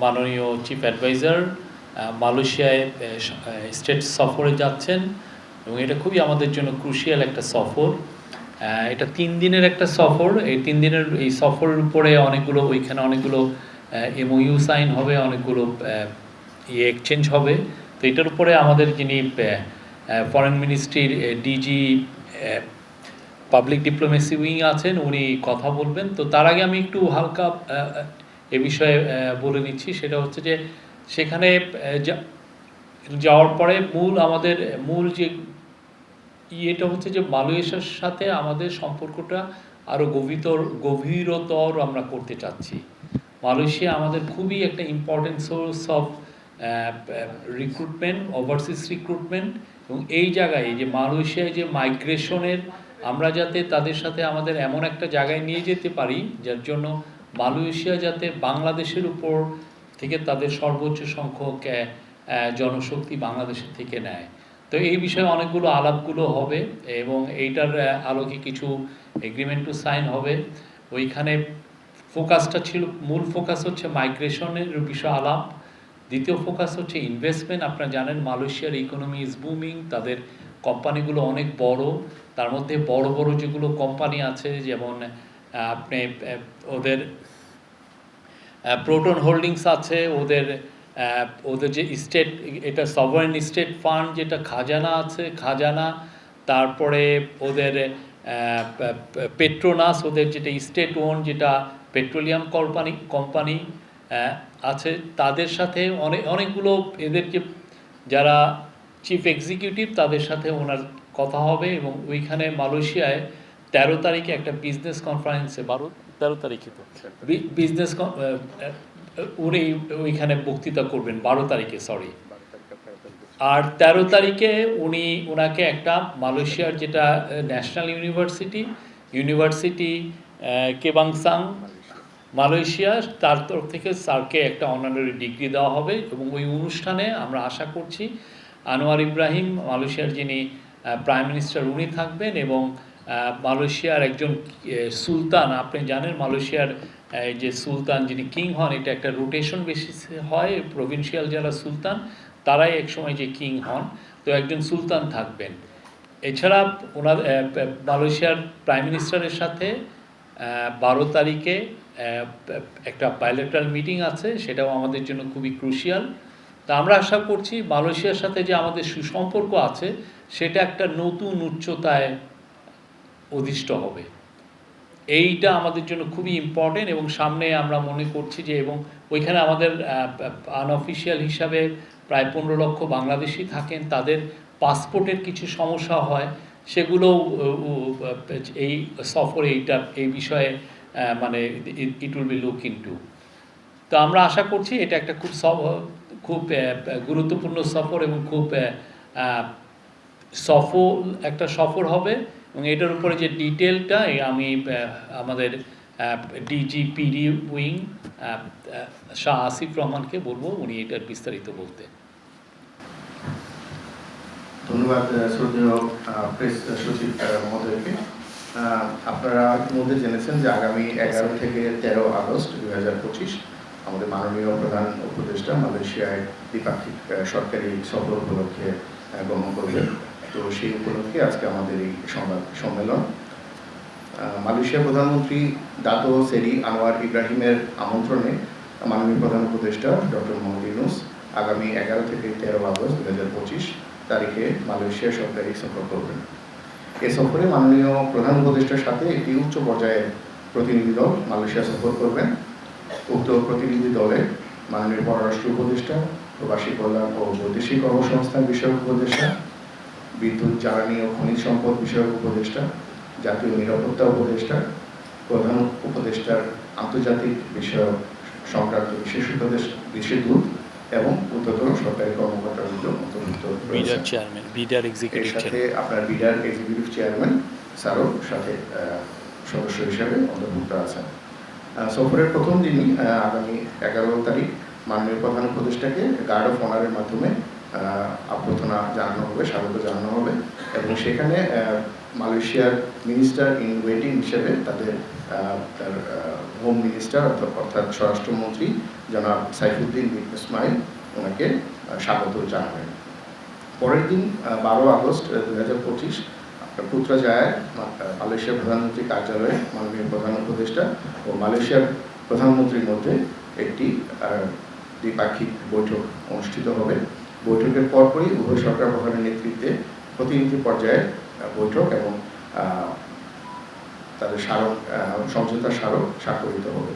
মাননীয় chief adviser মালয়েশিয়ায় state সফরে যাচ্ছেন এবং এটা খুবই আমাদের জন্য ক্রুশিয়াল একটা সফর। এটা 3 দিনের একটা সফর। এই 3 দিনের এই সফরের উপরে ওইখানে অনেকগুলো এমওইউ সাইন হবে, অনেকগুলো এক্সচেঞ্জ হবে। তো এটার উপরে আমাদের যিনি ফরেন মিনিস্ট্রির ডিজি পাবলিক ডিপ্লোমেসি উইং আছেন, উনি কথা বলবেন। তো তার আগে আমি একটু হালকা এ বিষয়ে বলে নিচ্ছি। সেটা হচ্ছে যে সেখানে যাওয়ার পরে আমাদের মূল যে ইয়েটা হচ্ছে যে মালয়েশিয়ার সাথে আমাদের সম্পর্কটা আরও গভীরতর আমরা করতে চাচ্ছি। মালয়েশিয়া আমাদের খুবই একটা important source of recruitment, overseas recruitment. এবং এই জায়গায় যে মালয়েশিয়ায় যে মাইগ্রেশনের আমরা যাতে তাদের সাথে আমাদের এমন একটা জায়গায় নিয়ে যেতে পারি যার জন্য মালয়েশিয়া যাতে বাংলাদেশের উপর থেকে তাদের সর্বোচ্চ সংখ্যক জনশক্তি বাংলাদেশের থেকে নেয়। তো এই বিষয়ে অনেকগুলো আলাপগুলো হবে এবং এইটার আলোকে কিছু এগ্রিমেন্টও সাইন হবে। ওইখানে মূল ফোকাস হচ্ছে মাইগ্রেশনের বিষয়ে আলাপ। দ্বিতীয় ফোকাস হচ্ছে ইনভেস্টমেন্ট। আপনারা জানেন মালয়েশিয়ার ইকোনমি ইজ বুমিং, তাদের কোম্পানিগুলো অনেক বড়। তার মধ্যে বড় বড় যেগুলো কোম্পানি আছে, যেমন আপনি ওদের প্রোটন হোল্ডিংস আছে, ওদের যে স্টেট, এটা সভারেন স্টেট ফান্ড যেটা খাজানা আছে, খাজানা, তারপরে ওদের পেট্রোনাস, ওদের যেটা স্টেট ওন যেটা পেট্রোলিয়াম কোম্পানি আছে, তাদের সাথে অনেকগুলো এদের যে যারা চিফ এক্সিকিউটিভ তাদের সাথে ওনার কথা হবে। এবং ওইখানে মালয়েশিয়ায় 13 তারিখে একটা বিজনেস কনফারেন্সে 13 তারিখে তো বিজনেস উনি ওইখানে বক্তৃতা করবেন 12 তারিখে, সরি। আর 13 তারিখে ওনাকে একটা মালয়েশিয়ার যেটা ন্যাশনাল ইউনিভার্সিটি কেবাংসাং মালয়েশিয়া, তার তরফ থেকে স্যারকে একটা অনারারি ডিগ্রি দেওয়া হবে। এবং ওই অনুষ্ঠানে আমরা আশা করছি আনোয়ার ইব্রাহিম, মালয়েশিয়ার যিনি প্রাইম মিনিস্টার, উনি থাকবেন। এবং মালয়েশিয়ার একজন সুলতান, আপনি জানেন মালয়েশিয়ার যে সুলতান যিনি কিং হন, এটা একটা রোটেশন বেসিসে হয়। প্রভিন্সিয়াল যারা সুলতান তারাই একসময় যে কিং হন, তো একজন সুলতান থাকবেন। এছাড়া মালয়েশিয়ার প্রাইম মিনিস্টারের সাথে 12 তারিখে একটা বাইলেটারাল মিটিং আছে, সেটাও আমাদের জন্য খুবই ক্রুশিয়াল। তা আমরা আশা করছি মালয়েশিয়ার সাথে যে আমাদের সুসম্পর্ক আছে সেটা একটা নতুন উচ্চতায় অধিষ্ঠ হবে। এইটা আমাদের জন্য খুবই ইম্পর্টেন্ট। এবং সামনে আমরা মনে করছি যে, এবং ওইখানে আমাদের আনঅফিসিয়াল হিসাবে প্রায় 15 লক্ষ বাংলাদেশি থাকেন, তাদের পাসপোর্টের কিছু সমস্যা হয়, সেগুলো এই সফরে এই বিষয়ে মানে it will be look into. তো আমরা আশা করছি এটা একটা খুব গুরুত্বপূর্ণ সফর এবং খুব একটা সফর হবে। এবং এটার উপরে যে ডিটেলটা আমি আমাদের ডিজিপিডি উইং শাহ আসিফ রহমানকে বলবো, উনি এটার বিস্তারিত বলতে। ধন্যবাদ শ্রদ্ধেয় প্রেস সচিব মহোদয়কে। আপনারা ইতিমধ্যে জেনেছেন যে আগামী 11 থেকে 13 আগস্ট 2025 আমাদের মাননীয় প্রধান উপদেষ্টা মালয়েশিয়ায় দ্বিপাক্ষিক সরকারি সফর উপলক্ষে গমন করবেন। তো সেই উপলক্ষে আজকে আমাদের এই সংবাদ সম্মেলন। মালয়েশিয়ার প্রধানমন্ত্রী দাতো সেরি আনোয়ার ইব্রাহিমের আমন্ত্রণে মাননীয় প্রধান উপদেষ্টা ডক্টর মোহাম্মদ ইউনূস আগামী 11 থেকে 13 আগস্ট 2025 তারিখে মালয়েশিয়া সরকারি সফর করবেন। এ সফরে মাননীয় প্রধান উপদেষ্টার সাথে একটি উচ্চ পর্যায়ের প্রতিনিধি দল মালয়েশিয়া সফর করবেন। উক্ত প্রতিনিধি দলে মাননীয় পররাষ্ট্র উপদেষ্টা, প্রবাসী কল্যাণ ও বৈদেশিক কর্মসংস্থান বিষয়ক উপদেষ্টা, বিদ্যুৎ, জ্বালানি ও খনিজ সম্পদ বিষয়ক উপদেষ্টা, জাতীয় নিরাপত্তা উপদেষ্টা, প্রধান উপদেষ্টার আন্তর্জাতিক বিষয়ক সংক্রান্ত বিশেষ দূত এবং উচ্চতর সরকারি কর্মকর্তাবৃন্দ অন্তর্ভুক্ত রয়েছেন। সাথে আপনার বিডার এক্সিকিউটিভ চেয়ারম্যান স্যারও সাথে সদস্য হিসেবে অন্তর্ভুক্ত আছেন। সফরের প্রথম দিনই আগামী 11 তারিখ মাননীয় প্রধান উপদেষ্টাকে গার্ড অফ অনারের মাধ্যমে অভ্যর্থনা জানানো হবে, স্বাগত জানানো হবে। এবং সেখানে মালয়েশিয়ার মিনিস্টার ইন ওয়েটিং হিসেবে তাদের হোম মিনিস্টার অর্থাৎ স্বরাষ্ট্রমন্ত্রী জনাব সাইফুদ্দিন বিন ইসমাইল ওনাকে স্বাগত জানাবেন। পরের দিন 12 আগস্ট 2025 পুত্রাজায়ায় মালয়েশিয়ার প্রধানমন্ত্রী কার্যালয়ে মাননীয় প্রধান উপদেষ্টা ও মালয়েশিয়ার প্রধানমন্ত্রীর মধ্যে একটি দ্বিপাক্ষিক বৈঠক অনুষ্ঠিত হবে। বৈঠকের পরপরই উভয় সরকার প্রধানের নেতৃত্বে প্রতিনিধি পর্যায়ের বৈঠক এবং তাদের সমঝোতার স্মারক স্বাক্ষরিত হবে।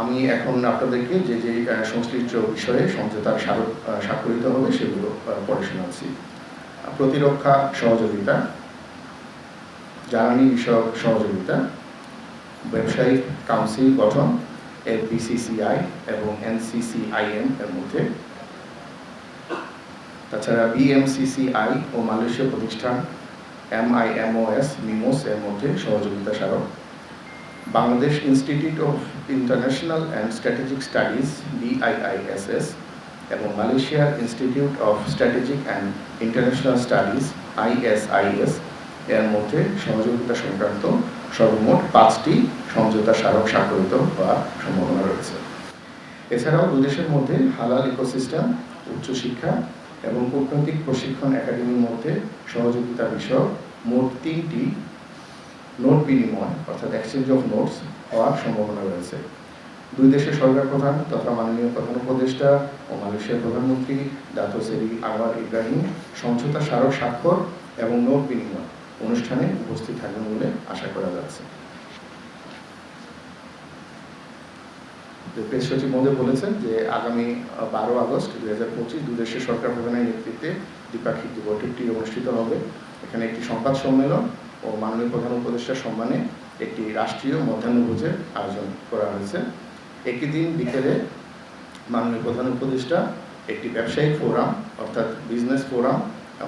আমি এখন আপনাদেরকে যে যে সংশ্লিষ্ট বিষয়ে সমঝোতার স্মারক স্বাক্ষরিত হবে সেগুলো পড়ে শোনাচ্ছি। প্রতিরক্ষা সহযোগিতা, জ্বালানি বিষয়ক সহযোগিতা, ব্যবসায়িক কাউন্সিল গঠন BCCI এবং NCCIM এর মধ্যে, তাছাড়া BMCCI ও মালয়েশিয়া প্রতিষ্ঠান MIMOS এর মধ্যে সহযোগিতা স্মারক, Bangladesh institute of international and strategic studies BIISS এবং মালয়েশিয়ার institute of strategic and international studies ISIS এর মধ্যে সহযোগিতা সংক্রান্ত সর্বমোট 5টি সমঝোতা স্মারক স্বাক্ষরিত হওয়ার সম্ভাবনা রয়েছে। এছাড়াও দুদেশের মধ্যে হালাল ইকোসিস্টেম, উচ্চশিক্ষা এবং কূটনৈতিক প্রশিক্ষণ একাডেমির মধ্যে সহযোগিতা বিষয়ক মোট 3টি নোট বিনিময় অর্থাৎ এক্সচেঞ্জ অফ নোটস হওয়ার সম্ভাবনা রয়েছে। দুই দেশের সরকার প্রধান তথা মাননীয় প্রধান উপদেষ্টা ও মালয়েশিয়ার প্রধানমন্ত্রী দাতো সেরি আনোয়ার ইব্রাহিম সমঝোতা স্মারক স্বাক্ষর এবং নোট বিনিময় অনুষ্ঠানে উপস্থিত থাকবেন বলে আশা করা যাচ্ছে। প্রেস সচিব মহোদয় বলেছেন যে আগামী 12 আগস্ট 2025 দুই দেশের সরকার প্রধানের নেতৃত্বে দ্বিপাক্ষিক বৈঠকটি অনুষ্ঠিত হবে। এখানে একটি সংবাদ সম্মেলন ও মাননীয় প্রধান উপদেষ্টার সম্মানে একটি রাষ্ট্রীয় মধ্যাহ্নভোজের আয়োজন করা হয়েছে। একই দিন বিকেলে মাননীয় প্রধান উপদেষ্টা একটি ব্যবসায়িক ফোরাম অর্থাৎ বিজনেস ফোরাম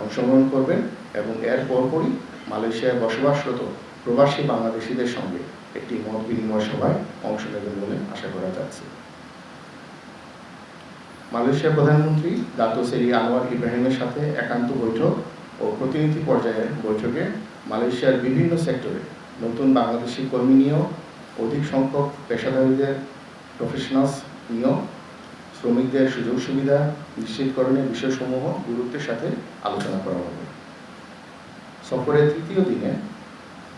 অংশগ্রহণ করবেন এবং এর পরপরই মালয়েশিয়ায় বসবাসরত প্রবাসী বাংলাদেশিদের সঙ্গে একটি মত বিনিময় সভায় অংশ নেবেন বলে আশা করা যাচ্ছে। মালয়েশিয়ার প্রধানমন্ত্রী দাতো সেরি আনোয়ার ইব্রাহিমের সাথে একান্ত বৈঠক ও প্রতিনিধি পর্যায়ের বৈঠকে মালয়েশিয়ার বিভিন্ন সেক্টরে নতুন বাংলাদেশি কর্মী নিয়োগ, অধিক সংখ্যক পেশাদারীদের প্রফেশনালস নিয়োগ, শ্রমিকদের সুযোগ সুবিধা নিশ্চিতকরণের বিষয়সমূহ গুরুত্বের সাথে আলোচনা করা হবে। সফরের তৃতীয় দিনে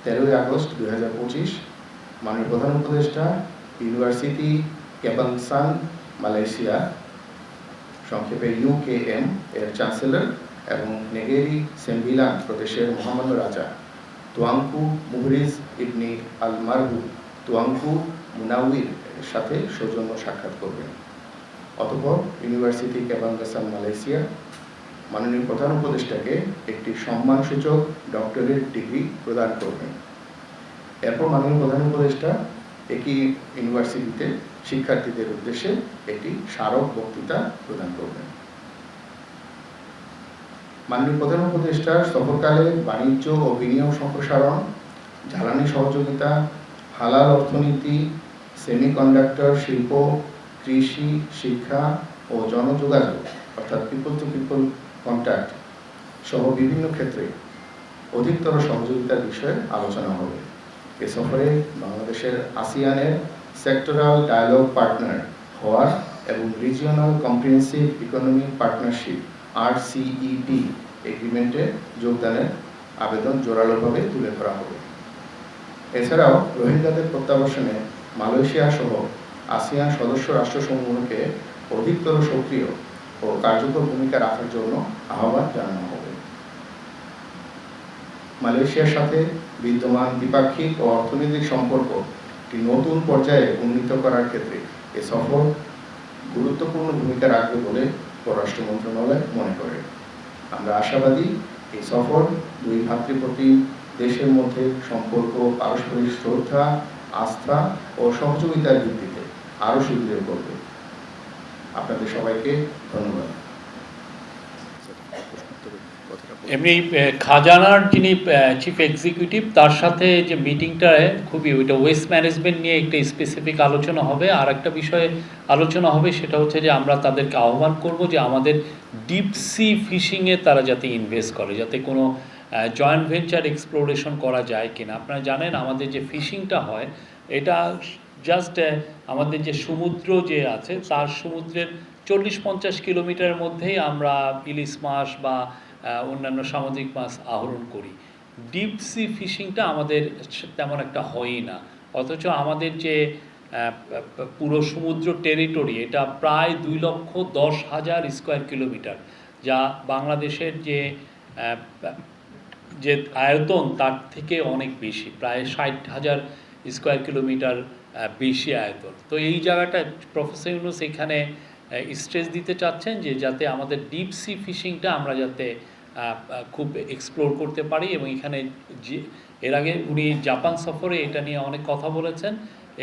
13 আগস্ট 2025 মাননীয় প্রধান উপদেষ্টা ইউনিভার্সিটি কেবাংসান মালয়েশিয়া সংক্ষেপে UKM এর চ্যান্সেলর এবং নেগেরি সেম্বিলান প্রদেশের মহামান্য রাজা তুয়াংকু মুহরিজ ইবনি আল মারবু তুয়াংকু মুনাউইর এর সাথে সৌজন্য সাক্ষাৎ করবেন। অতঃপর ইউনিভার্সিটি কেবাংসান মালয়েশিয়া মাননীয় প্রধান উপদেষ্টাকে একটি সম্মানসূচক ডক্টরেট ডিগ্রি প্রদান করবেন। এরপর মাননীয় প্রধান উপদেষ্টা একই ইউনিভার্সিটিতে শিক্ষার্থীদের উদ্দেশ্যে একটি স্মারক বক্তৃতা প্রদান করবেন। মাননীয় প্রধান উপদেষ্টার সফরকালে বাণিজ্য ও বিনিয়োগ সম্প্রসারণ, জ্বালানি সহযোগিতা, হালাল অর্থনীতি, সেমিকন্ডাক্টর শিল্প, কৃষি, শিক্ষা ও জনযোগাযোগ অর্থাৎ পিপল টু পিপল কন্ট্যাক্ট সহ বিভিন্ন ক্ষেত্রে অধিকতর সহযোগিতার বিষয়ে আলোচনা হবে। এ সফরে বাংলাদেশের আসিয়ানের সেক্টরাল ডায়ালগ পার্টনার হওয়ার এবং regional comprehensive economic partnership RCEP এগ্রিমেন্টে যোগদানের আবেদন জোরালোভাবে তুলে ধরা হবে। এছাড়াও রোহিঙ্গাদের প্রত্যাবাসনে মালয়েশিয়া সহ আসিয়ান সদস্য রাষ্ট্রসমূহকে অধিকতর সক্রিয় ও কার্যকর ভূমিকা রাখার জন্য আহ্বান জানানো হবে। মালয়েশিয়ার সাথে বিদ্যমান দ্বিপাক্ষিক ও অর্থনৈতিক সম্পর্ক একটি নতুন পর্যায়ে উন্নীত করার ক্ষেত্রে এ সফর গুরুত্বপূর্ণ ভূমিকা রাখবে বলে পররাষ্ট্র মন্ত্রণালয় মনে করে। আমরা আশাবাদী এই সফর দুই ভ্রাতৃপ্রতিম দেশের মধ্যে সম্পর্ক পারস্পরিক শ্রদ্ধা, আস্থা ও সহযোগিতার ভিত্তিতে আরও সুদৃঢ় করবে। আপনাদের সবাইকে ধন্যবাদ। এমনি খাজানার যিনি চিফ এক্সিকিউটিভ তার সাথে যে মিটিংটায় খুবই ওইটা ওয়েস্ট ম্যানেজমেন্ট নিয়ে একটা স্পেসিফিক আলোচনা হবে। আর একটা বিষয়ে আলোচনা হবে, সেটা হচ্ছে যে আমরা তাদেরকে আহ্বান করব যে আমাদের ডিপ সি ফিশিংয়ে তারা যাতে ইনভেস্ট করে, যাতে কোনো জয়েন্ট ভেঞ্চার এক্সপ্লোরেশন করা যায় কিনা। আপনারা জানেন আমাদের যে ফিশিংটা হয় এটা জাস্ট আমাদের যে সমুদ্র যে আছে তার সমুদ্রের 40-50 কিলোমিটারের মধ্যেই আমরা ইলিশ মাছ বা অন্যান্য সামুদ্রিক মাছ আহরণ করি। ডিপ সি ফিশিংটা আমাদের তেমন একটা হয়ই না, অথচ আমাদের যে পুরো সমুদ্র টেরিটরি এটা প্রায় 2,10,000 স্কোয়ার কিলোমিটার, যা বাংলাদেশের যে আয়তন তার থেকে অনেক বেশি, প্রায় 60,000 স্কোয়ার কিলোমিটার বেশি আয়তন। তো এই জায়গাটা প্রফেসর ইউনূস এখানে স্ট্রেস দিতে চাচ্ছেন যে যাতে আমাদের ডিপ সি ফিশিংটা আমরা যাতে খুব এক্সপ্লোর করতে পারি, এবং এখানে এর আগে উনি জাপান সফরে এটা নিয়ে অনেক কথা বলেছেন।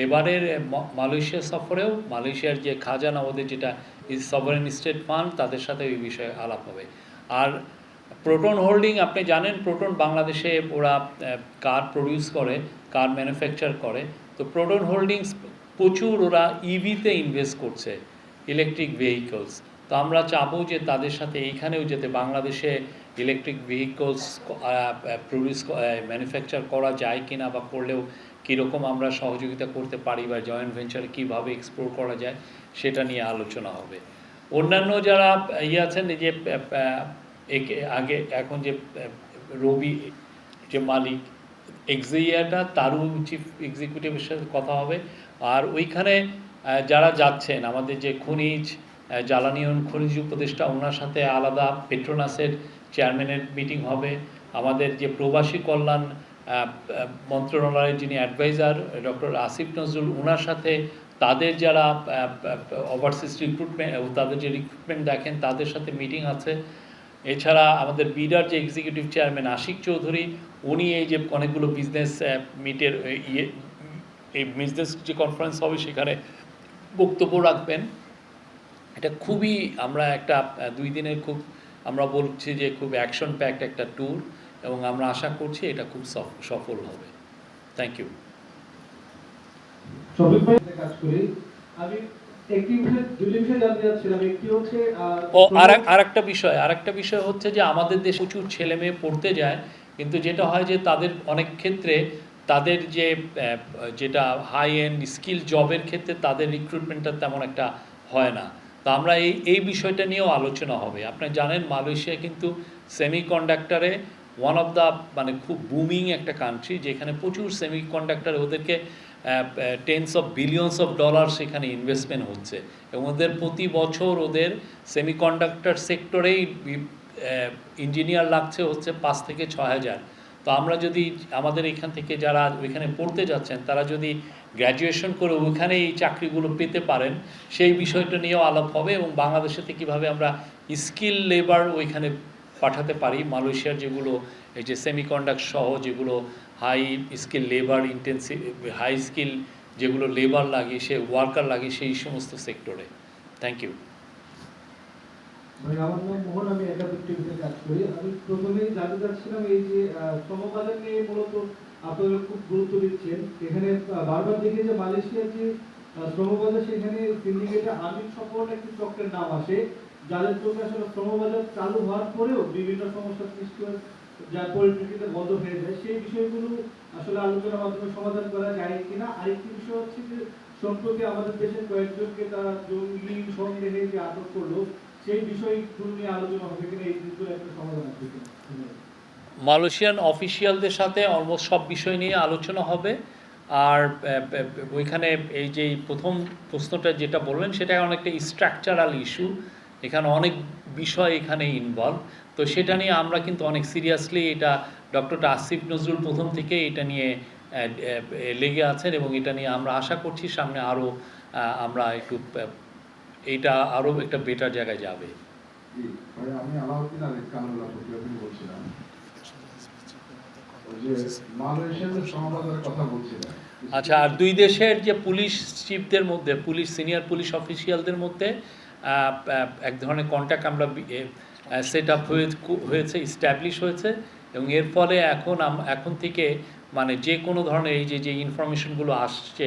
এবারের মালয়েশিয়া সফরেও মালয়েশিয়ার যে খাজানা ওদের যেটা সভারেন স্টেট ফান্ড তাদের সাথে এই বিষয়ে আলাপ হবে। আর প্রোটন হোল্ডিং, আপনি জানেন প্রোটন বাংলাদেশে ওরা কার প্রডিউস করে, কার ম্যানুফ্যাকচার করে। তো প্রোটন হোল্ডিংস প্রচুর ওরা ইভিতে ইনভেস্ট করছে, ইলেকট্রিক ভেহিকলস। তো আমরা চাবো যে তাদের সাথে এইখানেও যেতে বাংলাদেশে ইলেকট্রিক ভেহিকলস প্রডিউস ম্যানুফ্যাকচার করা যায় কিনা, বা করলেও কীরকম আমরা সহযোগিতা করতে পারি, বা জয়েন্ট ভেঞ্চারে কীভাবে এক্সপ্লোর করা যায় সেটা নিয়ে আলোচনা হবে। অন্যান্য যারা আছেন যে আগে এখন যে রবি যে মালিক এক্সিয়াটা তারও চিফ এক্সিকিউটিভের সাথে কথা হবে। আর ওইখানে যারা যাচ্ছেন আমাদের যে খনিজ জ্বালানি ও খনিজ উপদেষ্টা ওনার সাথে আলাদা পেট্রোনাসের চেয়ারম্যানের মিটিং হবে। আমাদের যে প্রবাসী কল্যাণ মন্ত্রণালয়ের যিনি অ্যাডভাইজার ডক্টর আসিফ নজরুল ওনার সাথে তাদের যারা ওভারসিজ রিক্রুটমেন্ট তাদের যে রিক্রুটমেন্ট দেখেন তাদের সাথে মিটিং আছে। এছাড়া আমাদের বিডার যে এক্সিকিউটিভ চেয়ারম্যান আশিক চৌধুরী উনি এই যে অনেকগুলো বিজনেস মিটের এই বিজনেস যে কনফারেন্স হবে সেখানে বক্তব্য রাখবেন। এটা খুবই আমরা একটা 2 দিনের খুব আমরা বলছি যে খুব অ্যাকশন প্যাকড একটা ট্যুর, এবং আমরা আশা করছি এটা খুব সফল হবে। Thank you. কাজ করি আমি একটি বিষয় দুটি বিষয় জানতে চাচ্ছিলাম। একটি হচ্ছে আরেকটা বিষয় হচ্ছে যে আমাদের দেশে প্রচুর ছেলে মেয়ে পড়তে যায়, কিন্তু যেটা হয় যে তাদের অনেক ক্ষেত্রে তাদের যেটা হাই এন্ড স্কিল জবের ক্ষেত্রে তাদের রিক্রুটমেন্টটা তেমন একটা হয় না। তো আমরা এই বিষয়টা নিয়েও আলোচনা হবে। আপনি জানেন মালয়েশিয়া কিন্তু সেমিকন্ডাক্টরে ওয়ান অফ দ্য মানে খুব বুমিং একটা কান্ট্রি, যেখানে প্রচুর সেমিকন্ডাক্টর ওদেরকে tense of billions of dollar সেখানে ইনভেস্টমেন্ট হচ্ছে, এবং ওদের প্রতি বছর ওদের সেমিকন্ডাক্টর সেক্টরেই ইঞ্জিনিয়ার লাগছে হচ্ছে 5 থেকে 6,000। তো আমরা যদি আমাদের এখান থেকে যারা ওইখানে পড়তে যাচ্ছেন তারা যদি গ্র্যাজুয়েশন করে ওইখানে এই চাকরিগুলো পেতে পারেন সেই বিষয়টা নিয়েও আলাপ হবে, এবং বাংলাদেশেতে কীভাবে আমরা স্কিল লেবার ওইখানে পাঠাতে পারি। মালয়েশিয়ার যেগুলো এই যে সেমিকন্ডাক্টর সহ যেগুলো high skill labour intensive high skill যেগুলো লেবার লাগে সে ওয়ার্কার লাগে সেই সমস্ত সেক্টরে। Thank you. আমার নাম মোহন, আমি একাডেমিতে কাজ করি। আমি প্রথমেই জানতে চাচ্ছিলাম এই যে শ্রমবাজার নিয়ে মূলত আপনারা খুব গুরুত্ব দিচ্ছেন। এখানে বারবার দেখি যে মালয়েশিয়ার যে শ্রমবাজার সেখানে সিন্ডিকেটে আমিন সকল একটি চক্রের নাম আসে, যাদের চোখে আসলে শ্রমবাজার চালু হওয়ার পরেও বিভিন্ন সমস্যার সৃষ্টি হয়, যার পরিপ্রেক্ষিতে বন্ধ হয়ে যায়। সেই বিষয়গুলো আসলে আলোচনার মাধ্যমে সমাধান করা যায় কিনা। আরেকটি বিষয় হচ্ছে যে সম্প্রতি আমাদের দেশের কয়েকজনকে তারা জঙ্গি সন্দেহে যে আটক করলো, সেই বিষয়গুলো নিয়ে আলোচনা হবে কিনা, এই জিনিসগুলো একটা সমাধান আছে কিনা। মালয়েশিয়ান অফিসিয়ালদের সাথে অলমোস্ট সব বিষয় নিয়ে আলোচনা হবে। আর ওইখানে এই যে প্রথম প্রশ্নটা যেটা বললেন সেটা অনেকটা স্ট্রাকচারাল ইস্যু, এখানে অনেক বিষয় এখানে ইনভলভ। তো সেটা নিয়ে আমরা কিন্তু অনেক সিরিয়াসলি এটা ডক্টর আসিফ নজরুল প্রথম থেকে এটা নিয়ে লেগে আছেন, এবং এটা নিয়ে আমরা আশা করছি সামনে আরও আমরা একটু এইটা আরও একটা বেটার জায়গায় যাবে। আমি আলাউদ্দিন আলিফ কানুল্লাহ প্রতিবেদন বলছিলাম যে মালয়েশিয়ার সমাবেশের কথা বলছিলাম। আচ্ছা, আর 2 দেশের যে পুলিশ চিফদের মধ্যে সিনিয়র পুলিশ অফিসিয়ালদের মধ্যে এক ধরনের কন্ট্যাক্ট আমরা সেট আপ হয়েছে, ইস্টাবলিশ হয়েছে, এবং এর ফলে এখন থেকে মানে যে কোনো ধরনের এই যে ইনফরমেশনগুলো আসছে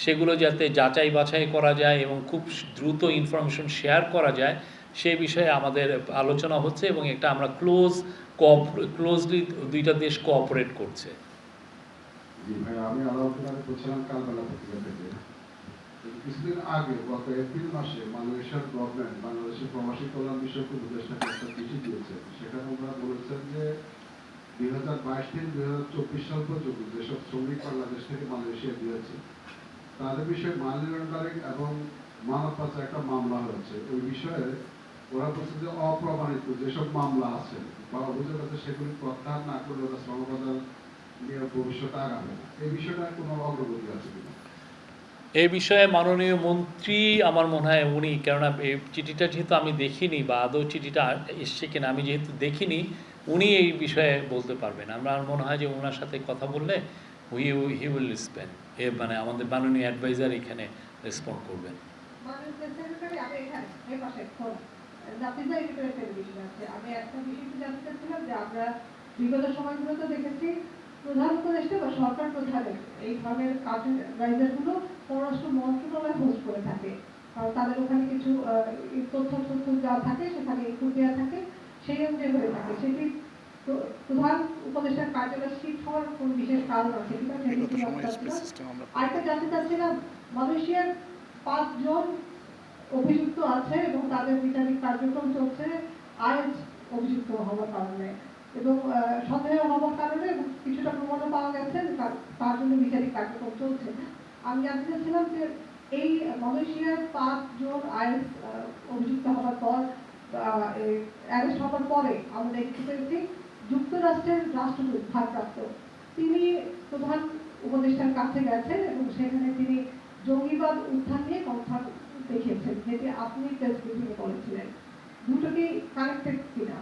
সেগুলো যাতে যাচাই বাছাই করা যায় এবং খুব দ্রুত ইনফরমেশন শেয়ার করা যায় সেই বিষয়ে আমাদের আলোচনা হচ্ছে এবং এটা আমরা ক্লোজলি দুইটা দেশ কোঅপারেট করছে। জি ভাই, আমি আলাউদ্দিন আলী বলছিলাম কালবেলা পত্রিকা থেকে। কিছুদিন আগে গত এপ্রিল মাসে মালয়েশিয়ার গভর্নমেন্ট বাংলাদেশের প্রবাসী কল্যাণ বিষয়ক উপদেষ্টাকে একটা চিঠি দিয়েছে। সেখানে ওনারা বলেছেন যে 2022 থেকে 2024 সাল পর্যন্ত যেসব শ্রমিক বাংলাদেশ থেকে মালয়েশিয়া গিয়েছে তাদের বিষয়ে মানি লন্ডারিং এবং মানব পাচার একটা মামলা হয়েছে। ওই বিষয়ে ওরা বলছে যে অপ্রমাণিত যেসব মামলা আছে বা অভিযোগ আছে সেগুলি প্রত্যাহার না করে ওরা শ্রমবাজার নিয়ে ভবিষ্যতে আগাবে না। এই বিষয়টা কোনো অগ্রগতি আছে কিনা? এই বিষয়ে মাননীয় মন্ত্রী আমার মনে হয় উনি, কেননা এই চিঠিটা যেহেতু আমি দেখিনি বা আদৌ চিঠিটা এসছে কিনা আমি যেহেতু দেখিনি, উনি এই বিষয়ে বলতে পারবেন। আমার মনে হয় যে ওনার সাথে কথা বললে হি উইল রেসপন্ড, মানে আমাদের মাননীয় অ্যাডভাইজার এখানে রেসপন্ড করবেন। আমি একটা বিষয় জানতে চাচ্ছিলাম যে আমরা বিগত সময়গুলোতে দেখেছি প্রধান উপদেষ্টা বা সরকার প্রধানের এই ধরনের অ্যাডভাইজারগুলো পররাষ্ট্র মন্ত্রণালয় হোস্ট করে থাকে, কারণ তাদের ওখানে কিছু তথ্য যা থাকে সেখানে ইনপুট দেওয়া থাকে, সেই অনুযায়ী হয়ে থাকে। সেটি প্রধান উপদেষ্টার কার্যালয় শিফট হওয়ার কোন বিশেষ কারণ আছে কিনা আরেকটা জানতে চাচ্ছিলাম, মালয়েশিয়ার 5 জন অভিযুক্ত আছে এবং তাদের বিচারিক কার্যক্রম চলছে আইএস অভিযুক্ত হওয়ার কারণে এবং সন্দেহ হওয়ার কারণে এবং কিছুটা প্রমাণও পাওয়া গেছে তার জন্য বিচারিক কার্যক্রম চলছে। আমি জানতে চাচ্ছিলাম যে এই মালয়েশিয়ার 5 জন আইএস অভিযুক্ত হওয়ার পর অ্যারেস্ট হওয়ার পরে আমরা দেখতে পেয়েছি যুক্তরাষ্ট্রের রাষ্ট্রদূত ভারপ্রাপ্ত তিনি প্রধান উপদেষ্টার কাছে গেছেন এবং সেখানে তিনি জঙ্গিবাদ উত্থান নিয়ে কথা দেখিয়েছেন, যেটি আপনি প্রেস ব্রিফিংয়ে বলেছিলেন। দুটো কি কানেক্টেড কিনা?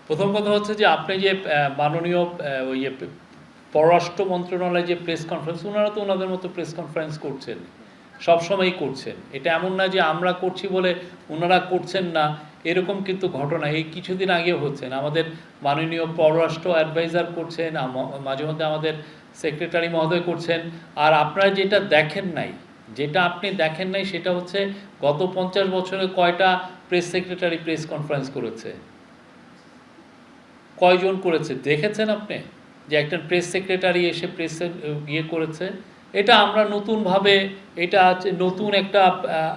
প্রথম কথা হচ্ছে যে আপনি যে মাননীয় ওই পররাষ্ট্র মন্ত্রণালয় যে প্রেস কনফারেন্স, ওনারা তো ওনাদের মতো প্রেস কনফারেন্স করছেন, সবসময়ই করছেন। এটা এমন না যে আমরা করছি বলে ওনারা করছেন না, এরকম কিন্তু ঘটনা এই কিছুদিন আগেও হচ্ছেন। আমাদের মাননীয় পররাষ্ট্র অ্যাডভাইজার করছেন, মাঝে মধ্যে আমাদের সেক্রেটারি মহোদয় করছেন। আর আপনারা যেটা দেখেন নাই সেটা হচ্ছে গত 50 বছরে কয়টা প্রেস সেক্রেটারি প্রেস কনফারেন্স করেছে, কয়জন করেছে দেখেছেন আপনি? যে একটা প্রেস সেক্রেটারি এসে প্রেসের করেছে। এটা আমরা নতুনভাবে, এটা নতুন একটা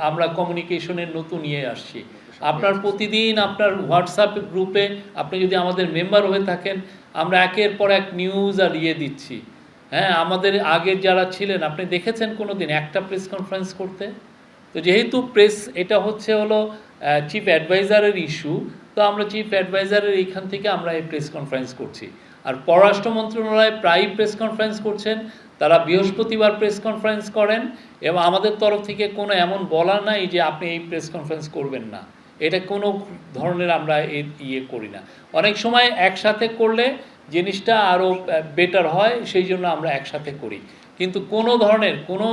আমরা কমিউনিকেশনের নতুন আসছি। আপনার প্রতিদিন আপনার হোয়াটসঅ্যাপ গ্রুপে আপনি যদি আমাদের মেম্বার হয়ে থাকেন, আমরা একের পর এক নিউজ আর দিচ্ছি। হ্যাঁ, আমাদের আগের যারা ছিলেন আপনি দেখেছেন কোনো দিন একটা প্রেস কনফারেন্স করতে? তো যেহেতু প্রেস এটা হলো চিফ অ্যাডভাইজারের ইস্যু, তো আমরা চিফ অ্যাডভাইজারের এইখান থেকে আমরা এই প্রেস কনফারেন্স করছি। আর পররাষ্ট্র মন্ত্রণালয় প্রায়ই প্রেস কনফারেন্স করছেন, তারা বৃহস্পতিবার প্রেস কনফারেন্স করেন এবং আমাদের তরফ থেকে কোনো এমন বলা নাই যে আপনি এই প্রেস কনফারেন্স করবেন না। এটা কোনো ধরনের আমরা করি না। অনেক সময় একসাথে করলে জিনিসটা আরও বেটার হয়, সেই জন্য আমরা একসাথে করি। কিন্তু কোনো ধরনের কোনো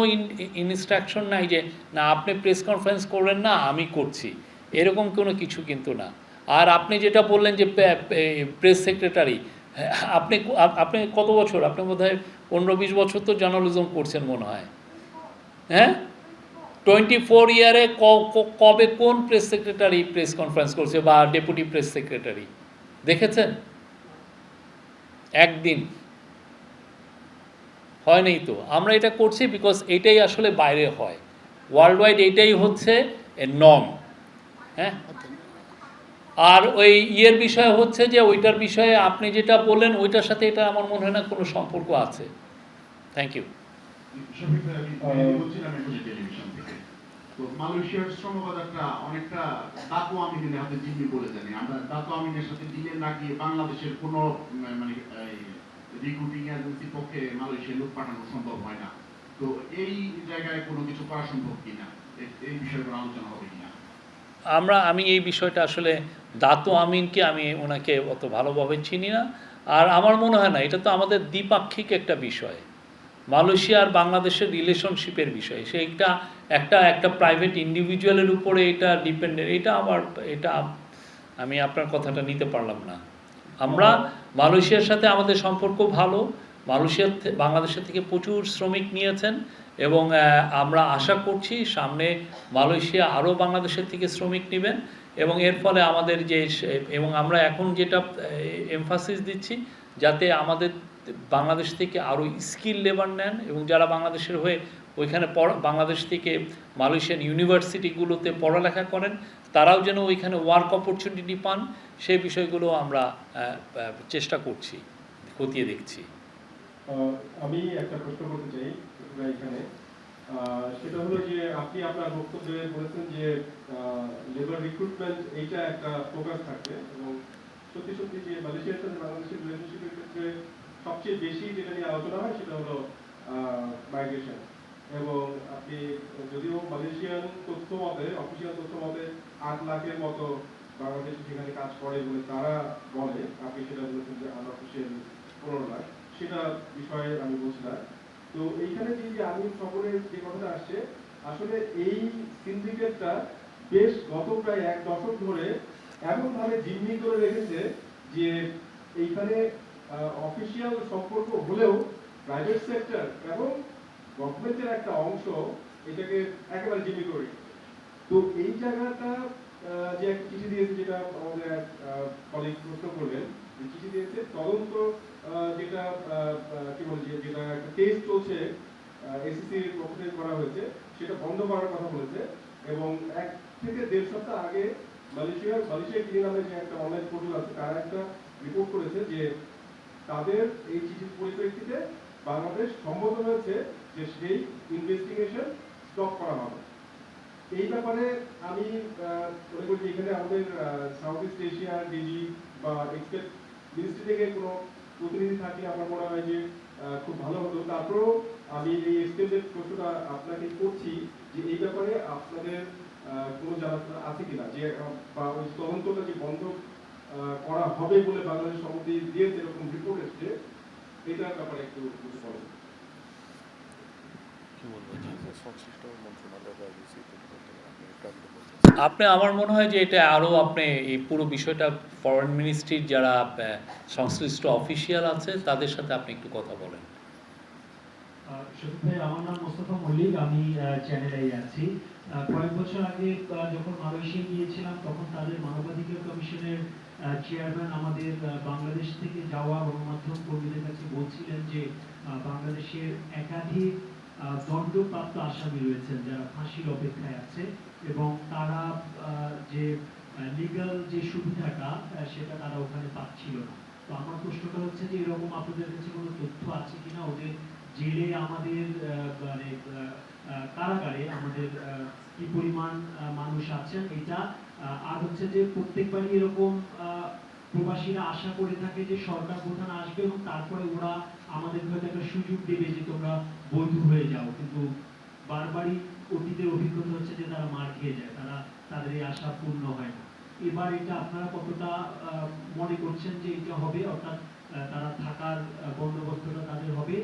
ইনস্ট্রাকশন নাই যে না আপনি প্রেস কনফারেন্স করবেন না, আমি করছি, এরকম কোনো কিছু কিন্তু না। আর আপনি যেটা বললেন যে প্রেস সেক্রেটারি, আপনি কত বছর, আপনি বোধহয় 15-20 বছর তো জার্নালিজম করছেন মনে হয়। হ্যাঁ, 24 ইয়ারে কবে কোন প্রেস সেক্রেটারি প্রেস কনফারেন্স করছে বা ডেপুটি প্রেস সেক্রেটারি দেখেছেন? একদিন হয় নাই তো। আমরা এটা করছি বিকজ এটাই আসলে বাইরে হয়, ওয়ার্ল্ড ওয়াইড এটাই হচ্ছে নর্ম। হ্যাঁ, আর ওই বিষয় হচ্ছে যে ওইটার বিষয়ে আপনি যেটা বললেন ওইটার সাথে এটা আমার মনে হয় না কোনো সম্পর্ক আছে। Thank you. মালয়েশিয়ার শ্রমবাজারটা অনেকটা দাতু আমিনের হাতে জিম্মি বলে জানি আমরা। দাতু আমিনের সাথে দিলে না গিয়ে বাংলাদেশের কোনো মানে রিক্রুটিং এজেন্সির পক্ষে মালয়েশিয়া লোক পাঠানো সম্ভব হয় না। তো এই জায়গায় কোনো কিছু করা সম্ভব কিনা, এই বিষয়ে কোনো আলোচনা হবে কিনা? আমি এই বিষয়টা আসলে দাতু আমিনকে আমি ওনাকে অত ভালোভাবে চিনি না, আর আমার মনে হয় না এটা তো আমাদের দ্বিপাক্ষিক একটা বিষয়, মালয়েশিয়া আর বাংলাদেশের রিলেশনশিপের বিষয়। সেইটা একটা প্রাইভেট ইন্ডিভিজুয়ালের উপরে এটা ডিপেন্ডেন্ট। এটা আমি আপনার কথাটা নিতে পারলাম না। আমরা মালয়েশিয়ার সাথে আমাদের সম্পর্ক ভালো, বাংলাদেশের থেকে প্রচুর শ্রমিক নিয়েছেন এবং আমরা আশা করছি সামনে মালয়েশিয়া আরও বাংলাদেশের থেকে শ্রমিক নেবেন এবং এর ফলে আমাদের এবং আমরা এখন যেটা এমফাসিস দিচ্ছি যাতে আমাদের বাংলাদেশ থেকে আরও স্কিল লেবার নেন এবং যারা বাংলাদেশের হয়ে ওইখানে বাংলাদেশ থেকে মালয়েশিয়ান ইউনিভার্সিটিগুলোতে পড়ালেখা করেন তারাও যেন ওইখানে ওয়ার্ক অপরচুনিটি পান সেই বিষয়গুলো আমরা চেষ্টা করছি, খতিয়ে দেখছি। আমি একটা প্রশ্ন করতে চাই এখানে, সেটা হলো যে আপনি আপনার বক্তব্যে বলেছেন যে লেবার রিক্রুটমেন্ট এইটা একটা ফোকাস থাকবে এবং সত্যি সত্যি যে মালয়েশিয়ার সাথে বাংলাদেশের রিলেশনশিপের ক্ষেত্রে সবচেয়ে বেশি যেটা নিয়ে আলোচনা হয় সেটা হলো মাইগ্রেশন। এবং আপনি যদিও মালয়েশিয়ান তথ্য মতে, অফিসিয়াল তথ্য মতে 8 লাখের মতো বাংলাদেশ যেখানে কাজ করে বলে তারা বলে, আপনি সেটা বলেছেন যে আনঅফিসিয়াল 15 লাখ, সেটা বিষয়ে আমি বলছি না। তো এইখানে যে আমি খবরের যে কথাটা আসছে, আসলে এই সিন্ডিকেটটা বেশ গত প্রায় 1 দশক ধরে এমনভাবে জিম্মি করে রেখেছে যে এইখানে অফিসিয়াল সম্পর্ক হলেও প্রাইভেট সেক্টর এবং গভর্নমেন্টের একটা অংশ এটাকে একেবারে জিম্মি করে রেখেছে। তো এই জায়গাটা যে একটা চিঠি দিয়েছে, যেটা আমাদের এক কলিগ প্রশ্ন করলেন, যে চিঠি দিয়েছে তদন্ত, যেটা কি বলছি, যেটা একটা টেস্ট চলছে এসিসির পক্ষ থেকে করা হয়েছে, সেটা বন্ধ করার কথা বলেছে। এবং 1 থেকে 1.5 সপ্তাহ আগে মালয়েশিয়া কিনি নামে যে একটা অনলাইন পোর্টাল আছে, তারা একটা রিপোর্ট করেছে যে তাদের এই চিঠির পরিপ্রেক্ষিতে বাংলাদেশ সম্মত হয়েছে যে সেই ইনভেস্টিগেশন স্টপ করা হবে। এই ব্যাপারে আমি মনে করি এখানে আমাদের সাউথ ইস্ট এশিয়ার ডিজি বা এক্সপেক্ট মিনিস্ট্রি থেকে কোনো প্রতিনিধি থাকলে আমার মনে হয় যে খুব ভালো হতো। তারপরেও আমি এই এক্সটেন্ডেড প্রশ্নটা আপনাকে করছি যে এই ব্যাপারে আপনাদের কোনো জানা আছে কিনা, যে বা ওই তদন্তটা যে বন্ধ করা হবে বলে বাংলাদেশ সম্মতি দিয়েছে এরকম রিপোর্ট এসছে, এটার ব্যাপারে একটু বলেন। আপনি, আমার মনে হয় যে এটা আরও আপনি এই পুরো বিষয়টা ফরেন মিনিস্ট্রির যারা সংশ্লিষ্ট অফিসিয়াল আছে তাদের সাথে আপনি একটু কথা বলেন। শফিক ভাই, আমার নাম মোস্তফা মল্লিক, আমি চ্যানেলেই আছি। কয়েক বছর আগে যখন মালয়েশিয়া গিয়েছিলাম তখন তাদের মানবাধিকার কমিশনের চেয়ারম্যান আমাদের বাংলাদেশ থেকে যাওয়া গণমাধ্যম কর্মীদের কাছে বলছিলেন যে বাংলাদেশের একাধিক দণ্ডপ্রাপ্ত আসামি রয়েছেন যারা ফাঁসির অপেক্ষায় আছে এবং তারা যে লিগ্যাল যে সুবিধাটা সেটা তারা ওখানে পাচ্ছিল না। তো আমার প্রশ্নটা হচ্ছে যে এরকম আপনাদের কাছে কোনো তথ্য আছে কিনা, ওদের জেলে আমাদের মানে কারাগারে আমাদের কি পরিমাণ মানুষ আছেন এটা, আর হচ্ছে যে প্রত্যেকবারই এরকম প্রবাসীরা আশা করে থাকে যে সরকার প্রধান আসবে এবং তারপরে ওরা আমাদের হয়তো একটা সুযোগ দেবে যে তোমরা বৈধ হয়ে যাও, কিন্তু বারবারই অতীতের অভিজ্ঞতা হচ্ছে যে তারা মার খেয়ে যায়, তাদের এই আশা পূর্ণ হয় না। এবার এটা আপনারা কতটা মনে করছেন যে এটা হবে, অর্থাৎ তারা থাকার বন্দোবস্তটা তাদের হবে?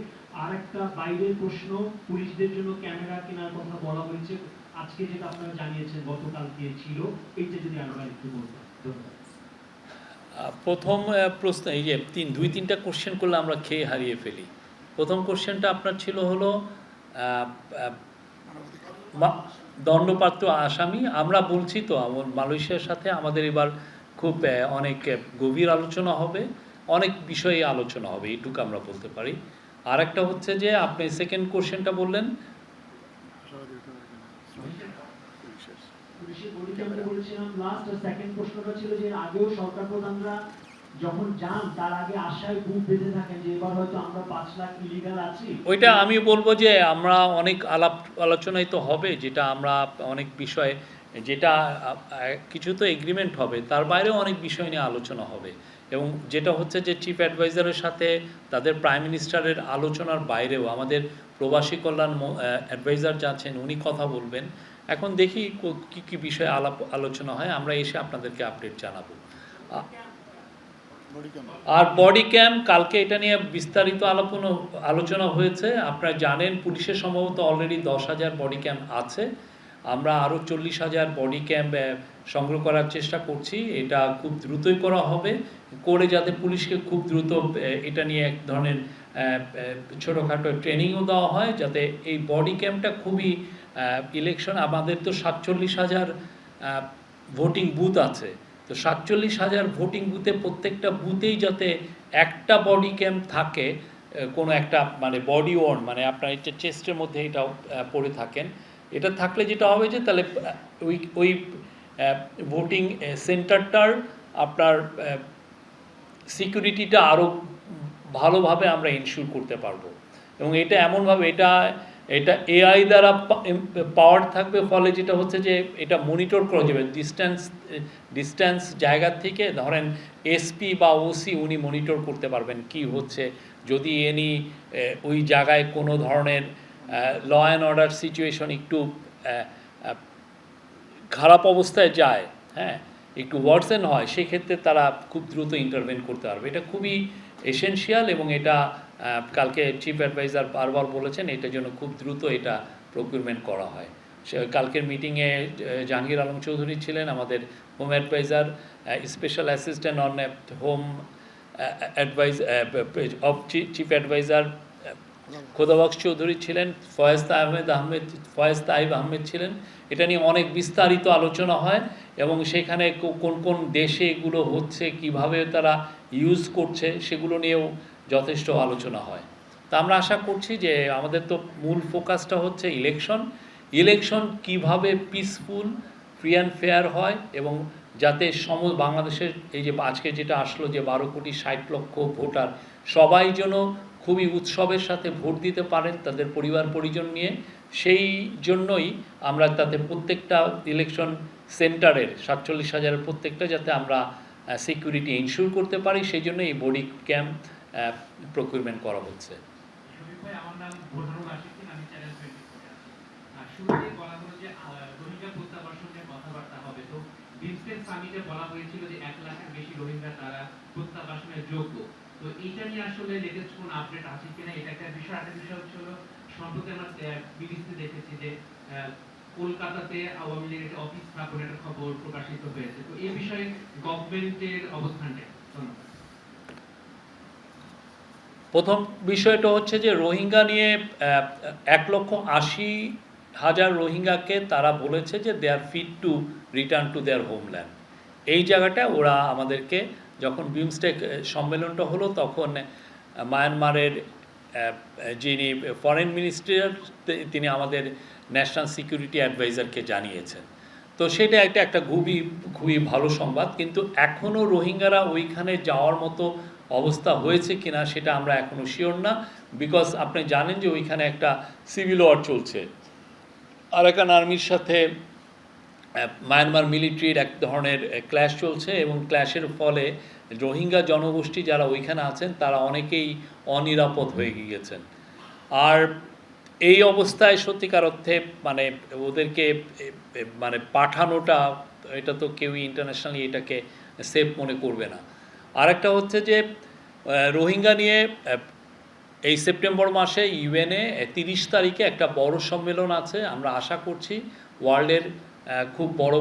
আর একটা বাইরের প্রশ্ন, পুলিশদের জন্য ক্যামেরা কেনার কথা বলা হয়েছে, আজকে যেটা আপনারা জানিয়েছেন গতকালকে ছিল, এইটা যদি আরেকবার একটু বলতেন। ধন্যবাদ। প্রথম প্রশ্ন, এই যে 2-3টা কোশ্চেন করলে আমরা খেয়ে হারিয়ে ফেলি। প্রথম কোশ্চেনটা আপনার ছিল হলো দণ্ডপ্রাপ্ত আসামি। আমরা বলছি তো মালয়েশিয়ার সাথে আমাদের এবার খুব অনেক গভীর আলোচনা হবে, অনেক বিষয়ে আলোচনা হবে, এইটুকু আমরা বলতে পারি। আর একটা হচ্ছে যে আপনি সেকেন্ড কোশ্চেনটা বললেন, লাস্ট সেকেন্ড প্রশ্নটা ছিল যে আগেও সরকার প্রধানরা যখন যান তার আগে আশায় বুক বেঁধে থাকেন যে এবার হয়তো আমরা 5 লাখ ইলিগাল আছি। ওইটা আমি বলবো যে আমরা অনেক আলোচনায় তো হবে, যেটা আমরা অনেক বিষয়ে, যেটা কিছু তো এগ্রিমেন্ট হবে, তার বাইরেও অনেক বিষয় নিয়ে আলোচনা হবে। এবং যেটা হচ্ছে যে চিফ অ্যাডভাইজারের সাথে তাদের প্রাইম মিনিস্টারের আলোচনার বাইরেও আমাদের প্রবাসী কল্যাণ অ্যাডভাইজার যাচ্ছেন, উনি কথা বলবেন। এখন দেখি কী কী বিষয়ে আলোচনা হয়, আমরা এসে আপনাদেরকে আপডেট জানাবো। আর বডি ক্যাম, কালকে এটা নিয়ে বিস্তারিত আলোচনা হয়েছে। আপনারা জানেন পুলিশের সম্ভবত অলরেডি 10,000 বডি ক্যাম আছে। আমরা আরও 40,000 বডি ক্যাম সংগ্রহ করার চেষ্টা করছি। এটা খুব দ্রুতই করা হবে, করে যাতে পুলিশকে খুব দ্রুত এটা নিয়ে এক ধরনের ছোটোখাটো ট্রেনিংও দেওয়া হয়, যাতে এই বডি ক্যাম্পটা খুবই ইলেকশন, আমাদের তো 47,000 ভোটিং বুথ আছে, তো 47,000 ভোটিং বুথে প্রত্যেকটা বুথেই যাতে একটা বডি ক্যাম্প থাকে, কোনো একটা মানে বডি ওয়ার্ন, মানে আপনার এটা চেস্টের মধ্যে এটাও পড়ে থাকেন, এটা থাকলে যেটা হবে যে তাহলে ওই ভোটিং সেন্টারটার আপনার সিকিউরিটিটা আরও ভালোভাবে আমরা ইনশিওর করতে পারবো। এবং এটা এমনভাবে এটা এআই দ্বারা পাওয়ার থাকবে, ফলে যেটা হচ্ছে যে এটা মনিটর করা যাবে ডিস্ট্যান্স জায়গা থেকে, ধরেন এসপি বা ওসি উনি মনিটর করতে পারবেন কি হচ্ছে, যদি ওই জায়গায় কোনো ধরনের ল অ্যান্ড অর্ডার সিচুয়েশন একটু খারাপ অবস্থায় যায়, হ্যাঁ, একটু ওয়ার্সেন হয়, সেক্ষেত্রে তারা খুব দ্রুত ইন্টারভেন করতে পারবে। এটা খুবই এসেনশিয়াল, এবং এটা কালকে চিফ অ্যাডভাইজার বারবার বলেছেন এটার জন্য খুব দ্রুত এটা প্রকিউরমেন্ট করা হয়। কালকের মিটিংয়ে জাহাঙ্গীর আলম চৌধুরী ছিলেন, আমাদের home adviser, special assistant on home of chief adviser Khodabaksh Chowdhury ছিলেন, ফয়েজ তাইব আহমেদ ছিলেন। এটা নিয়ে অনেক বিস্তারিত আলোচনা হয়, এবং সেখানে কোন কোন দেশে এগুলো হচ্ছে, কিভাবে তারা ইউজ করছে, সেগুলো নিয়েও যথেষ্ট আলোচনা হয়। তা আমরা আশা করছি যে আমাদের তো মূল ফোকাসটা হচ্ছে ইলেকশন কিভাবে পিসফুল, ফ্রি অ্যান্ড ফেয়ার হয়, এবং যাতে বাংলাদেশের এই যে আজকে যেটা আসলো যে 12,60,00,000 ভোটার সবাই যেন খুবই উৎসবের সাথে ভোট দিতে পারেন তাদের পরিবার পরিজন নিয়ে, সেই জন্যই আমরা তাতে প্রত্যেকটা ইলেকশন সেন্টারের 47,000 প্রত্যেকটা যাতে আমরা সিকিউরিটি ইনশিওর করতে পারি, সেই জন্য এই বডি ক্যাম্প প্রকিউরমেন্ট করা হচ্ছে। আমার নাম বোরহানুল আশিকিন, আমি চ্যানেল 24 এ আছি। শুরুতেই বলা হলো যে রোহিঙ্গা প্রত্যাবাসন নিয়ে কথাবার্তা হবে, তো বিমস্টেক সামিটে বলা হয়েছিল যে 1 লাখের বেশি রোহিঙ্গা তারা প্রত্যাবাসনের যোগ্য। তো এইটা নিয়ে আসলে লেটেস্ট কোন আপডেট আছে কিনা, এটা একটা বিষয়। একটা বিষয় হচ্ছে সম্প্রতি আমরা বিবিসিতে দেখেছি যে কলকাতাতে আওয়ামী লীগের অফিস স্থাপনের একটা খবর প্রকাশিত হয়েছে, তো এই বিষয়ে গভর্নমেন্টের অবস্থানটা। ধন্যবাদ। প্রথম বিষয়টা হচ্ছে যে রোহিঙ্গা নিয়ে 1,80,000 রোহিঙ্গাকে তারা বলেছে যে they are fit to return to their homeland. এই জায়গাটা ওরা আমাদেরকে, যখন বিমস্টেক সম্মেলনটা হলো তখন মায়ানমারের যিনি ফরেন মিনিস্টার তিনি আমাদের ন্যাশনাল সিকিউরিটি অ্যাডভাইজারকে জানিয়েছেন। তো সেটা একটা খুবই ভালো সংবাদ, কিন্তু এখনও রোহিঙ্গারা ওইখানে যাওয়ার মতো অবস্থা হয়েছে কিনা সেটা আমরা এখনও শিওর না, বিকজ আপনি জানেন যে ওইখানে একটা সিভিল ওয়ার চলছে, আরাকান আর্মির সাথে মায়ানমার মিলিটারির এক ধরনের ক্ল্যাশ চলছে, এবং ক্ল্যাশের ফলে রোহিঙ্গা জনগোষ্ঠী যারা ওইখানে আছেন তারা অনেকেই অনিরাপদ হয়ে গিয়েছেন। আর এই অবস্থায় সত্যিকার অর্থে মানে ওদেরকে মানে পাঠানোটা, এটা তো কেউই ইন্টারন্যাশনালি এটাকে সেফ মনে করবে না। আরেকটা হচ্ছে যে রোহিঙ্গা নিয়ে এই সেপ্টেম্বর মাসে ইউএনএ 30 তারিখে একটা বড় সম্মেলন আছে। আমরা আশা করছি ওয়ার্ল্ডের খুব বড়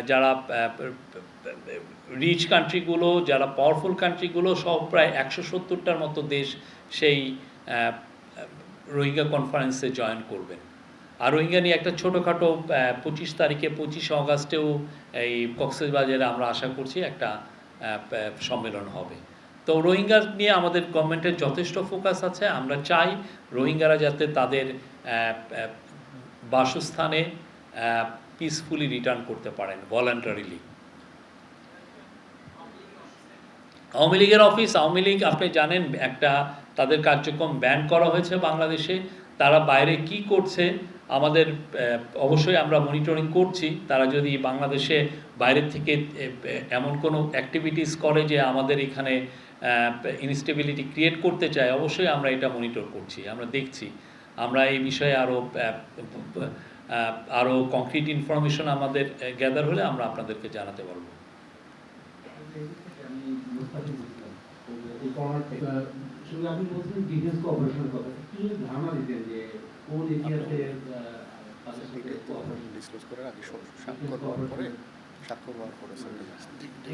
যারা রিচ কান্ট্রিগুলো, যারা পাওয়ারফুল কান্ট্রিগুলো সব প্রায় 170টার মতো দেশ সেই রোহিঙ্গা কনফারেন্সে জয়েন করবেন। আর রোহিঙ্গা নিয়ে একটা ছোটোখাটো 25 তারিখে 25 অগাস্টেও এই কক্সবাজারে আমরা আশা করছি একটা সম্মেলন হবে। তো রোহিঙ্গা নিয়ে আমাদের গভর্নমেন্টের যথেষ্ট ফোকাস আছে। আমরা চাই রোহিঙ্গারা যাতে তাদের বাসস্থানে পিসফুলি রিটার্ন করতে পারেন ভলান্টারিলি। আওয়ামী লীগের অফিস, আওয়ামী লীগ আপনি জানেন একটা তাদের কার্যক্রম ব্যান করা হয়েছে বাংলাদেশে। তারা বাইরে কি করছে আমাদের অবশ্যই আমরা মনিটরিং করছি। তারা যদি বাংলাদেশে বাইরের থেকে এমন কোনো অ্যাক্টিভিটিস করে যে আমাদের এখানে ইনস্টেবিলিটি ক্রিয়েট করতে চায়, অবশ্যই আমরা এটা মনিটর করছি, আমরা দেখছি। আমরা এই বিষয়ে আরও কংক্রিট ইনফরমেশন আমাদের গ্যাদার হলে আমরা আপনাদেরকে জানাতে পারবো। আপনি বলছেন ডিফেন্স কোঅপারেশনের কথা, কি ধারণা দিতেন যে কোন এরিয়াতে তাদের সাথে কোঅপারেশন ডিসক্লোজ করার আগে স্বাক্ষর হওয়ার পরে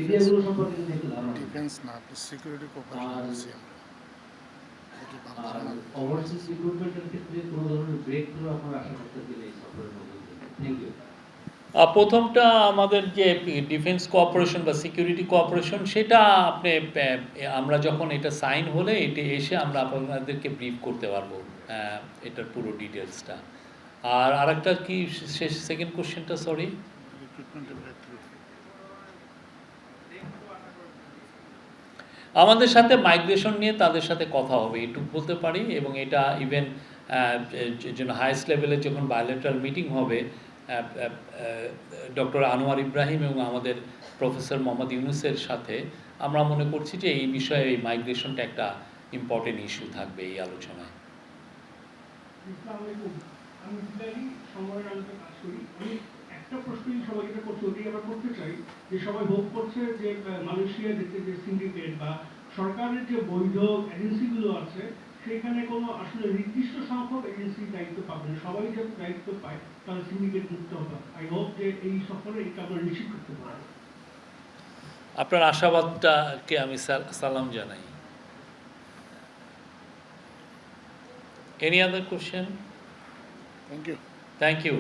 এরিয়াগুলো সম্পর্কে একটু ধারণা। ডিফেন্স না, সিকিউরিটি কোঅপারেশন। আর ওভারসিজ রিক্রুটমেন্টের ক্ষেত্রে কোনো ধরনের ব্রেক থ্রু আপনারা আশা করতে গেলে এই সফরের মধ্যে দিয়ে? Thank you. প্রথমটা আমাদের যে ডিফেন্স কোঅপারেশন বা সিকিউরিটি কোঅপারেশন, সেটা আপনি আমরা যখন এটা সাইন হলে এটা এসে আমরা আপনাদেরকে ব্রিফ করতে পারবো এটার পুরো ডিটেলসটা। আর আরেকটা কি সেকেন্ড কোশ্চেনটা, সরি? আমাদের সাথে মাইগ্রেশন নিয়ে তাদের সাথে কথা হবে, এটুকু বলতে পারি। এবং এটা ইভেন যেন হাইয়েস্ট লেভেলে যখন বায়োলেটারাল মিটিং হবে, ডক্টর আনোয়ার ইব্রাহিম এবং আমাদের প্রফেসর মোহাম্মদ ইউনুসের সাথে আমরা মনে করছি যে এই বিষয়ে এই মাইগ্রেশনটা একটা ইম্পর্টেন্ট ইস্যু থাকবে এই আলোচনায়। আসসালামু আলাইকুম। আমি ইসরায়েলি সময়ের আলোতে কাজ করি। আমি একটা প্রশ্নই সবাই যেটা করছে ওটাই আবার করতে চাই, যে সবাই হোপ করছে যে মালয়েশিয়া যে সিন্ডিকেট বা সরকারের যে বৈধ এজেন্সিগুলো আছে সেখানে কোনো আসলে নির্দিষ্ট সংখ্যক এজেন্সি দায়িত্ব পাবে না, সবাই যে দায়িত্ব পায় তাহলে সিন্ডিকেট মুক্ত হবে। আই হোপ যে এই সফরে এটা আমরা নিশ্চিত করতে পারবো। আপনার আশাবাদটাকে আমি সালাম জানাই। Any other question? Thank you. Thank you.